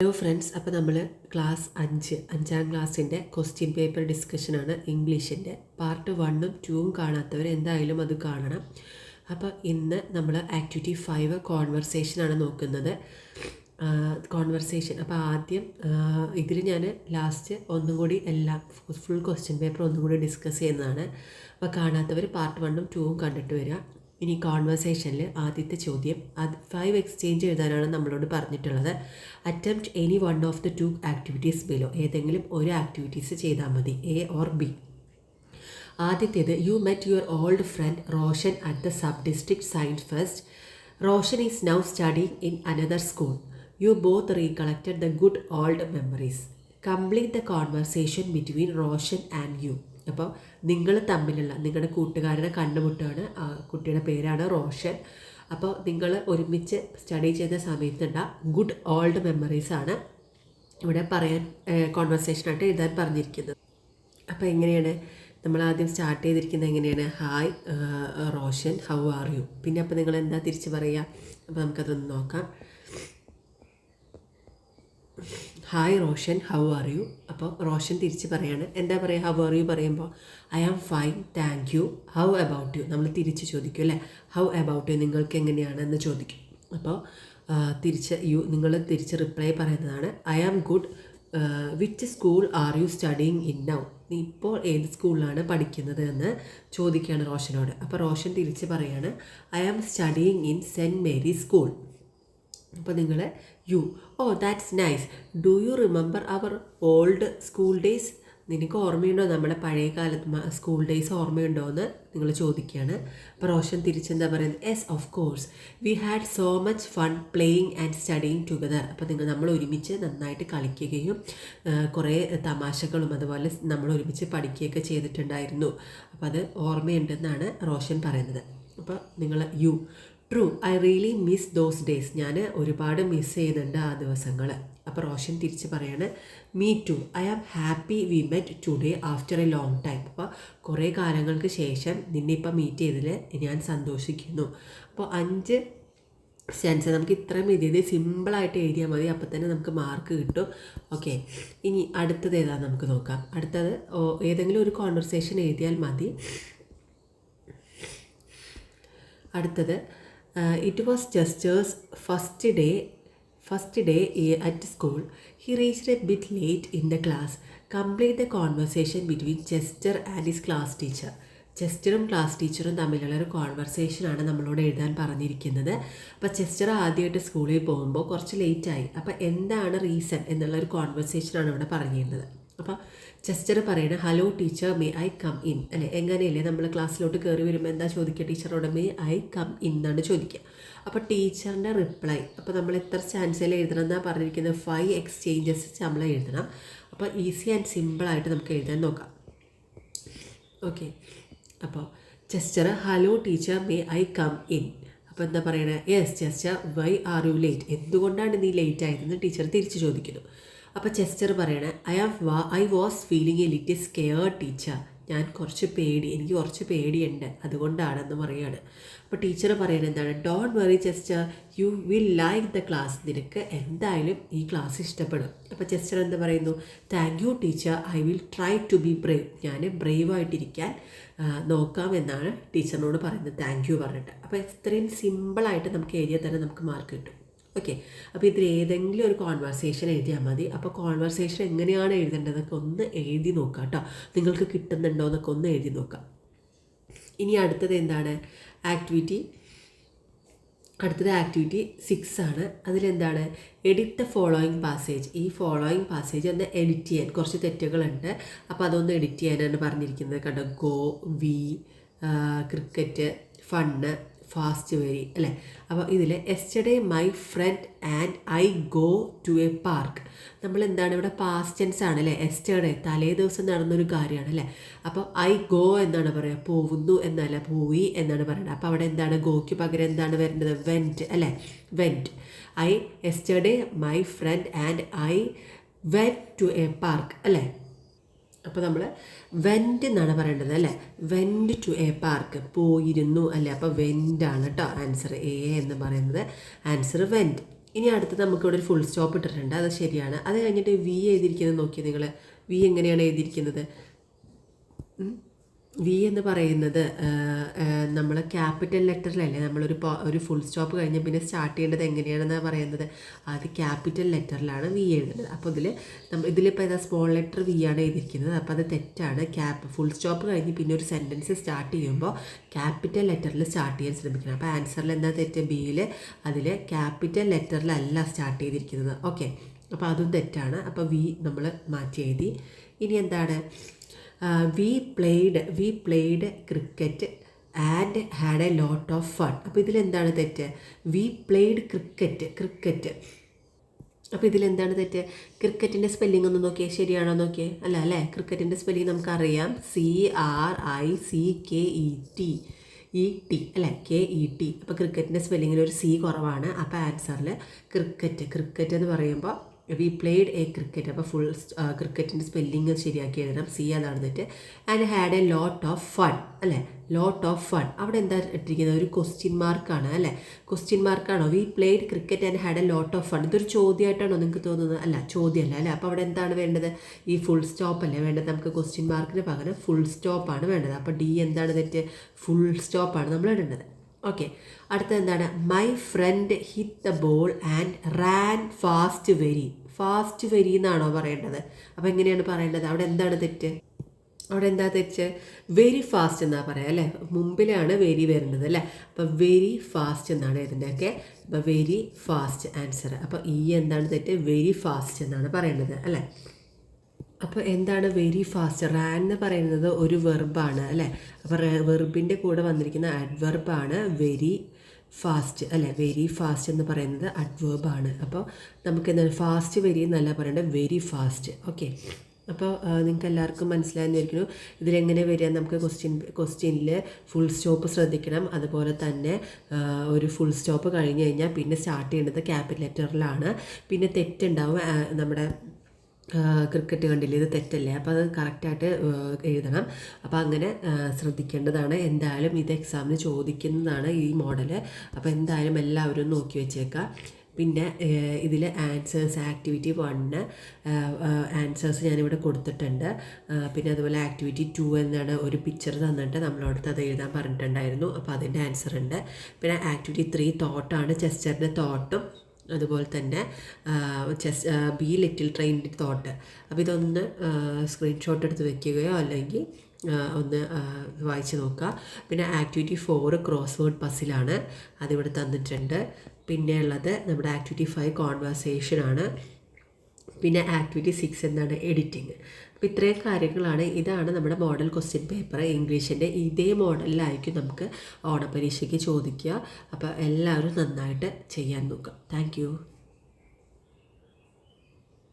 Hello friends, അപ്പോൾ നമ്മൾ class 5 ക്ലാസ്സിൻ്റെ ക്വസ്റ്റ്യൻ പേപ്പർ ഡിസ്കഷനാണ് ഇംഗ്ലീഷിൻ്റെ. പാർട്ട് 1ഉം 2ഉം കാണാത്തവർ എന്തായാലും അത് കാണണം. അപ്പോൾ ഇന്ന് നമ്മൾ ആക്ടിവിറ്റി 5 കോൺവെർസേഷനാണ് നോക്കുന്നത്. കോൺവെർസേഷൻ അപ്പോൾ ആദ്യം ഇതിൽ ഞാൻ ലാസ്റ്റ് ഒന്നും കൂടി എല്ലാം ഫുൾ ക്വസ്റ്റ്യൻ പേപ്പർ ഒന്നും കൂടി ഡിസ്കസ് ചെയ്യുന്നതാണ്. അപ്പോൾ കാണാത്തവർ പാർട്ട് 1ഉം 2ഉം കണ്ടിട്ട് വരിക. ഇനി കോൺവെർസേഷനിൽ ആദ്യത്തെ ചോദ്യം 5 എക്സ്ചേഞ്ച് എഴുതാനാണ് നമ്മളോട് പറഞ്ഞിട്ടുള്ളത്. Attempt any one of the 2 activities below. ഏതെങ്കിലും ഒരു ആക്ടിവിറ്റീസ് ചെയ്താൽ മതി, എ ഓർ ബി. ആദ്യത്തേത്, you met your old friend Roshan at the sub district science fest. Roshan is now studying in another school. You both recollected the good old memories. Complete the conversation between Roshan and you. അപ്പോൾ നിങ്ങൾ തമ്മിലുള്ള നിങ്ങളുടെ കൂട്ടുകാരനെ കണ്ടുമുട്ടുകയാണ്. കുട്ടിയുടെ പേരാണ് റോഷൻ. അപ്പോൾ നിങ്ങൾ ഒരുമിച്ച് സ്റ്റഡി ചെയ്ത സമയത്തുണ്ട ഗുഡ് ഓൾഡ് മെമ്മറീസാണ് ഇവിടെ പറയാൻ കോൺവെർസേഷനായിട്ട് എഴുതാൻ പറഞ്ഞിരിക്കുന്നത്. അപ്പോൾ എങ്ങനെയാണ് നമ്മൾ ആദ്യം സ്റ്റാർട്ട് ചെയ്തിരിക്കുന്നത്? എങ്ങനെയാണ്? Hi Roshan, how are you. പിന്നെ അപ്പോൾ നിങ്ങൾ എന്താ തിരിച്ച് പറയുക? അപ്പോൾ നമുക്കതൊന്ന് നോക്കാം. Hi Roshan, how are you. അപ്പോൾ റോഷൻ തിരിച്ച് പറയാണ്. എന്താ പറയുക ഹൗ ആർ യു പറയുമ്പോൾ? I am fine, thank you. How about you നമ്മൾ തിരിച്ച് ചോദിക്കും അല്ലേ? ഹൗ അബൌട്ട് യു, നിങ്ങൾക്ക് എങ്ങനെയാണെന്ന് ചോദിക്കും. അപ്പോൾ നിങ്ങൾ തിരിച്ച് റിപ്ലൈ പറയുന്നതാണ് I am good. Which school are you studying in now. നീ ഇപ്പോൾ ഏത് സ്കൂളിലാണ് പഠിക്കുന്നത് എന്ന് ചോദിക്കുകയാണ് റോഷനോട്. അപ്പോൾ റോഷൻ തിരിച്ച് പറയാണ് I am studying in saint Mary school. അപ്പോൾ നിങ്ങൾ you, oh that's nice. Do you remember our old school days. നിനക്ക് ഓർമ്മയുണ്ടോ നമ്മുടെ പഴയ കാലത്ത് സ്കൂൾ ഡേയ്സ് ഓർമ്മയുണ്ടോ എന്ന് നിങ്ങൾ ചോദിക്കുകയാണ്. അപ്പോൾ റോഷൻ തിരിച്ചെന്താ പറയുന്നത്? Yes of course, we had so much fun playing and studying together. അപ്പോൾ നമ്മൾ ഒരുമിച്ച് നന്നായിട്ട് കളിക്കുകയും കുറേ തമാശകളും അതുപോലെ നമ്മൾ ഒരുമിച്ച് പഠിക്കുകയൊക്കെ ചെയ്തിട്ടുണ്ടായിരുന്നു. അപ്പോൾ അത് ഓർമ്മയുണ്ടെന്നാണ് റോഷൻ പറയുന്നത്. അപ്പോൾ നിങ്ങൾ you, true, I really miss those days. ഞാൻ ഒരുപാട് മിസ് ചെയ്യുന്നുണ്ട് ആ ദിവസങ്ങൾ. അപ്പോൾ റോഷൻ തിരിച്ച് പറയാണ് me too, I am happy we met today after a long time. അപ്പോൾ കുറേ കാലങ്ങൾക്ക് ശേഷം നിന്നെ ഇപ്പം മീറ്റ് ചെയ്തതിൽ ഞാൻ സന്തോഷിക്കുന്നു. അപ്പോൾ 5 സെൻസ് നമുക്ക് ഇത്രയും എഴുതിയത് സിമ്പിളായിട്ട് എഴുതിയാൽ മതി, അപ്പോൾ തന്നെ നമുക്ക് മാർക്ക് കിട്ടും. ഓക്കെ, ഇനി അടുത്തത് ഏതാണെന്ന് നമുക്ക് നോക്കാം. അടുത്തത് ഏതെങ്കിലും ഒരു കോൺവെർസേഷൻ എഴുതിയാൽ മതി. അടുത്തത്, it was Chester's first day at school. He reached a bit late in the class. Complete the conversation between Chester and his class teacher. ചെസ്റ്ററും ക്ലാസ് ടീച്ചറും തമ്മിലുള്ള ഒരു കോൺവെർസേഷനാണ് നമ്മളോട് എഴുതാൻ പറഞ്ഞിരിക്കുന്നത്. അപ്പോൾ ചെസ്റ്റർ ആദ്യമായിട്ട് സ്കൂളിൽ പോകുമ്പോൾ കുറച്ച് ലേറ്റായി. അപ്പോൾ എന്താണ് റീസൺ എന്നുള്ളൊരു കോൺവെർസേഷനാണ് ഇവിടെ പറഞ്ഞിരുന്നത്. അപ്പോൾ ചെസ്റ്റർ പറയുന്നത് hello teacher, may I come in അല്ലേ? എങ്ങനെയല്ലേ നമ്മൾ ക്ലാസ്സിലോട്ട് കയറി വരുമ്പോൾ എന്താ ചോദിക്കുക? ടീച്ചറോട് മേ ഐ കം ഇൻ എന്നാണ് ചോദിക്കുക. അപ്പോൾ ടീച്ചറിൻ്റെ റിപ്ലൈ, അപ്പോൾ നമ്മൾ എത്ര ചാൻസിൽ എഴുതണം എന്നാണ് പറഞ്ഞിരിക്കുന്നത്? 5 എക്സ്ചേഞ്ചസ് നമ്മൾ എഴുതണം. അപ്പോൾ ഈസി ആൻഡ് സിമ്പിളായിട്ട് നമുക്ക് എഴുതാൻ നോക്കാം. ഓക്കെ, അപ്പോൾ Chester hello teacher, may I come in. അപ്പോൾ എന്താ പറയണത്? Yes Chester, why are you late. എന്തുകൊണ്ടാണ് നീ ലേറ്റ് ആയതെന്ന് ടീച്ചർ തിരിച്ച് ചോദിക്കുന്നു. അപ്പോൾ ചെസ്റ്റർ പറയണേ I was feeling a little scared teacher. എനിക്ക് കുറച്ച് പേടിയുണ്ട്, അതുകൊണ്ടാണെന്ന് പറയുകയാണ്. അപ്പോൾ ടീച്ചർ പറയുന്നത് എന്താണ്? Don't worry Chester, you will like the class. നിനക്ക് എന്തായാലും ഈ ക്ലാസ് ഇഷ്ടപ്പെടും. അപ്പോൾ ചെസ്റ്റർ എന്താ പറയുന്നു? Thank you teacher, I will try to be brave. ഞാൻ ബ്രേവായിട്ടിരിക്കാൻ നോക്കാമെന്നാണ് ടീച്ചറിനോട് പറയുന്നത്, താങ്ക് യു പറഞ്ഞിട്ട്. അപ്പോൾ ഇത്രയും സിമ്പിളായിട്ട് നമുക്ക് എഴുതിയാൽ തന്നെ നമുക്ക് മാർക്ക് കിട്ടും. ഓക്കെ, അപ്പോൾ ഇതിൽ ഏതെങ്കിലും ഒരു കോൺവെർസേഷൻ എഴുതിയാൽ മതി. അപ്പോൾ കോൺവെർസേഷൻ എങ്ങനെയാണ് എഴുതേണ്ടതൊക്കെ ഒന്ന് എഴുതി നോക്കാം കേട്ടോ. നിങ്ങൾക്ക് കിട്ടുന്നുണ്ടോ എന്നൊക്കെ ഒന്ന് എഴുതി നോക്കാം. ഇനി അടുത്തത് എന്താണ്? ആക്ടിവിറ്റി 6 ആണ്. അതിലെന്താണ്? Edit the following passage. ഈ ഫോളോയിങ് പാസേജ് ഒന്ന് എഡിറ്റ് ചെയ്യാൻ കുറച്ച് തെറ്റുകളുണ്ട്. അപ്പോൾ അതൊന്ന് എഡിറ്റ് ചെയ്യാനാണ് പറഞ്ഞിരിക്കുന്നത് കേട്ടോ. Go, we, cricket, fun, fast very അല്ലേ? അപ്പോൾ ഇതിൽ yesterday my friend and I go to a park. നമ്മൾ എന്താണ് ഇവിടെ പാസ്റ്റ് ടെൻസ് ആണ് അല്ലേ? എസ്റ്റർഡേ തലേ ദിവസം നടന്നൊരു കാര്യമാണ് അല്ലേ? അപ്പോൾ ഐ ഗോ എന്നാണ് പറയുക, പോകുന്നു എന്നല്ല, പോയി എന്നാണ് പറയുന്നത്. അപ്പോൾ അവിടെ എന്താണ്? ഗോയ്ക്ക് പകരം എന്താണ് വരുന്നത്? വെൻറ്റ് അല്ലേ? Went. Yesterday my friend and I went to a park അല്ലേ? അപ്പോൾ നമ്മൾ വെൻറ്റ് എന്നാണ് പറയേണ്ടത് അല്ലേ? വെൻറ്റ് ടു എ പാർക്ക്, പോയിരുന്നു അല്ലേ? അപ്പോൾ വെൻറ്റാണ് കേട്ടോ ആൻസർ. എ എന്ന് പറയുന്നത് ആൻസർ വെൻറ്റ്. ഇനി അടുത്തത് നമുക്കിവിടെ ഒരു ഫുൾ സ്റ്റോപ്പ് ഇട്ടിട്ടുണ്ട്, അത് ശരിയാണ്. അത് കഴിഞ്ഞിട്ട് വി എഴുതിയിരിക്കുന്നത് നോക്കിയാൽ നിങ്ങൾ, വി എങ്ങനെയാണ് എഴുതിയിരിക്കുന്നത്? വി എന്ന് പറയുന്നത് നമ്മൾ ക്യാപിറ്റൽ ലെറ്ററിലല്ലേ ഒരു ഫുൾ സ്റ്റോപ്പ് കഴിഞ്ഞ് പിന്നെ സ്റ്റാർട്ട് ചെയ്യേണ്ടത് എങ്ങനെയാണെന്നാണ് പറയുന്നത്? അത് ക്യാപിറ്റൽ ലെറ്ററിലാണ് വി എഴുതുന്നത്. അപ്പോൾ ഇതിലിപ്പോൾ ഏതാ സ്മോൾ ലെറ്റർ വി ആണ് എഴുതിയിരിക്കുന്നത്. അപ്പോൾ അത് തെറ്റാണ്. ഫുൾ സ്റ്റോപ്പ് കഴിഞ്ഞ് പിന്നെ ഒരു സെൻറ്റൻസ് സ്റ്റാർട്ട് ചെയ്യുമ്പോൾ ക്യാപിറ്റൽ ലെറ്ററിൽ സ്റ്റാർട്ട് ചെയ്യാൻ ശ്രമിക്കണം. അപ്പോൾ ആൻസറിൽ എന്താ തെറ്റ്? ബിയിൽ അതിൽ ക്യാപിറ്റൽ ലെറ്ററിലല്ല സ്റ്റാർട്ട് ചെയ്തിരിക്കുന്നത്. ഓക്കെ, അപ്പോൾ അതും തെറ്റാണ്. അപ്പോൾ വി നമ്മൾ മാറ്റി എഴുതി. ഇനി എന്താണ്? V played cricket and had a lot of fun. അപ്പോൾ ഇതിലെന്താണ് തെറ്റ്? V played cricket. അപ്പോൾ ഇതിലെന്താണ് തെറ്റ്? ക്രിക്കറ്റിൻ്റെ സ്പെല്ലിംഗ് ഒന്ന് നോക്കിയേ, ശരിയാണോ നോക്കിയേ? അല്ലേ? ക്രിക്കറ്റിൻ്റെ സ്പെല്ലിംഗ് നമുക്കറിയാം, CRICKET അല്ലേ? KET. അപ്പോൾ ക്രിക്കറ്റിൻ്റെ സ്പെല്ലിങ്ങിൽ ഒരു സി കുറവാണ്. അപ്പോൾ ആൻസറിൽ ക്രിക്കറ്റ് എന്ന് പറയുമ്പോൾ വി പ്ലേഡ് എ ക്രിക്കറ്റ്. അപ്പോൾ ക്രിക്കറ്റിൻ്റെ സ്പെല്ലിങ് ശരിയാക്കി എഴുതണം, സി അതാണ് തെറ്റ്. And had a lot of fun അല്ലേ? Lot of fun. അവിടെ എന്താ ഇട്ടിരിക്കുന്നത്? ഒരു ക്വസ്റ്റ്യൻ മാർക്കാണ് അല്ലേ? ക്വസ്റ്റ്യൻ മാർക്കാണോ? We played cricket and had a lot of fun. ഇതൊരു ചോദ്യമായിട്ടാണോ നിങ്ങൾക്ക് തോന്നുന്നത്? അല്ല, ചോദ്യമല്ല അല്ലേ? അപ്പോൾ അവിടെ എന്താണ് വേണ്ടത്? ഈ ഫുൾ സ്റ്റോപ്പ് അല്ലേ വേണ്ടത്? നമുക്ക് ക്വസ്റ്റ്യൻ മാർക്കിന് പകരം ഫുൾ സ്റ്റോപ്പാണ് വേണ്ടത്. അപ്പോൾ ഡി എന്താണ് തെറ്റ്? ഫുൾ സ്റ്റോപ്പാണ് നമ്മൾ ഇടേണ്ടത്. ഓക്കെ, അടുത്തത് എന്താണ്? My friend hit the ball and Rann fast very എന്നാണോ പറയേണ്ടത്? അപ്പോൾ എങ്ങനെയാണ് പറയേണ്ടത്? അവിടെ എന്താണ് തെറ്റ്? അവിടെ എന്താ തെറ്റ്? വെരി ഫാസ്റ്റ് എന്നാണ് പറയാം അല്ലേ? മുമ്പിലാണ് വെരി വരേണ്ടത് അല്ലേ? അപ്പോൾ വെരി ഫാസ്റ്റ് എന്നാണ് ഇതിൻ്റെയൊക്കെ. അപ്പോൾ വെരി ഫാസ്റ്റ് ആൻസർ. അപ്പോൾ എന്താണ് തെറ്റ്? വെരി ഫാസ്റ്റ് എന്നാണ് പറയേണ്ടത് അല്ലേ? അപ്പോൾ എന്താണ് വെരി ഫാസ്റ്റ്? റാൻ എന്ന് പറയുന്നത് ഒരു വെർബാണ് അല്ലേ? അപ്പോൾ വെർബിൻ്റെ കൂടെ വന്നിരിക്കുന്ന അഡ്വർബാണ് വെരി ഫാസ്റ്റ് അല്ലേ? വെരി ഫാസ്റ്റ് എന്ന് പറയുന്നത് അഡ്വേർബാണ്. അപ്പോൾ നമുക്ക് എന്താണ്? ഫാസ്റ്റ് വെരി എന്നല്ല പറയേണ്ടത്, വെരി ഫാസ്റ്റ്. ഓക്കെ, അപ്പോൾ നിങ്ങൾക്ക് എല്ലാവർക്കും മനസ്സിലായെന്ന് വിചാരിക്കുന്നു. ഇതിലെങ്ങനെ വരിക? നമുക്ക് ക്വസ്റ്റ്യനിൽ ഫുൾ സ്റ്റോപ്പ് ശ്രദ്ധിക്കണം. അതുപോലെ തന്നെ ഒരു ഫുൾ സ്റ്റോപ്പ് കഴിഞ്ഞ് കഴിഞ്ഞാൽ പിന്നെ സ്റ്റാർട്ട് ചെയ്യേണ്ടത് ക്യാപിറ്റൽ ലെറ്ററിലാണ്. പിന്നെ തെറ്റുണ്ടാവും. നമ്മുടെ ക്രിക്കറ്റ് കണ്ടില്ലേ, ഇത് തെറ്റല്ലേ? അപ്പോൾ അത് കറക്റ്റായിട്ട് എഴുതണം. അപ്പോൾ അങ്ങനെ ശ്രദ്ധിക്കേണ്ടതാണ്. എന്തായാലും ഇത് എക്സാമിന് ചോദിക്കുന്നതാണ് ഈ മോഡൽ. അപ്പോൾ എന്തായാലും എല്ലാവരും നോക്കി വെച്ചേക്കാം. പിന്നെ ഇതിൽ ആൻസേഴ്സ് ആക്ടിവിറ്റി 1 ആൻസേഴ്സ് ഞാനിവിടെ കൊടുത്തിട്ടുണ്ട്. പിന്നെ അതുപോലെ ആക്ടിവിറ്റി 2 എന്നാണ് ഒരു പിക്ചർ തന്നിട്ട് നമ്മളോടത്ത് അത് എഴുതാൻ പറഞ്ഞിട്ടുണ്ടായിരുന്നു. അപ്പോൾ അതിൻ്റെ ആൻസർ ഉണ്ട്. പിന്നെ ആക്ടിവിറ്റി 3 തോട്ടാണ്, ചെസ്റ്ററിൻ്റെ തോട്ടും അതുപോലെ തന്നെ ബി ലിറ്റിൽ ട്രെയിനിൻ്റെ തോട്ട്. അപ്പോൾ ഇതൊന്ന് സ്ക്രീൻഷോട്ട് എടുത്ത് വെക്കുകയോ അല്ലെങ്കിൽ ഒന്ന് വായിച്ച് നോക്കുക. പിന്നെ ആക്ടിവിറ്റി 4 ക്രോസ് വേർഡ് പസിലാണ്, അതിവിടെ തന്നിട്ടുണ്ട്. പിന്നെ ഉള്ളത് നമ്മുടെ ആക്ടിവിറ്റി 5 കോൺവെർസേഷനാണ്. പിന്നെ ആക്ടിവിറ്റി 6 എന്താണ്? എഡിറ്റിങ്. അപ്പോൾ ഇത്രയും കാര്യങ്ങളാണ്. ഇതാണ് നമ്മുടെ മോഡൽ ക്വസ്റ്റ്യൻ പേപ്പർ ഇംഗ്ലീഷിൻ്റെ. ഇതേ മോഡലിലായിരിക്കും നമുക്ക് ഓണപരീക്ഷയ്ക്ക് ചോദിക്കുക. അപ്പോൾ എല്ലാവരും നന്നായിട്ട് ചെയ്യാൻ നോക്കുക. താങ്ക്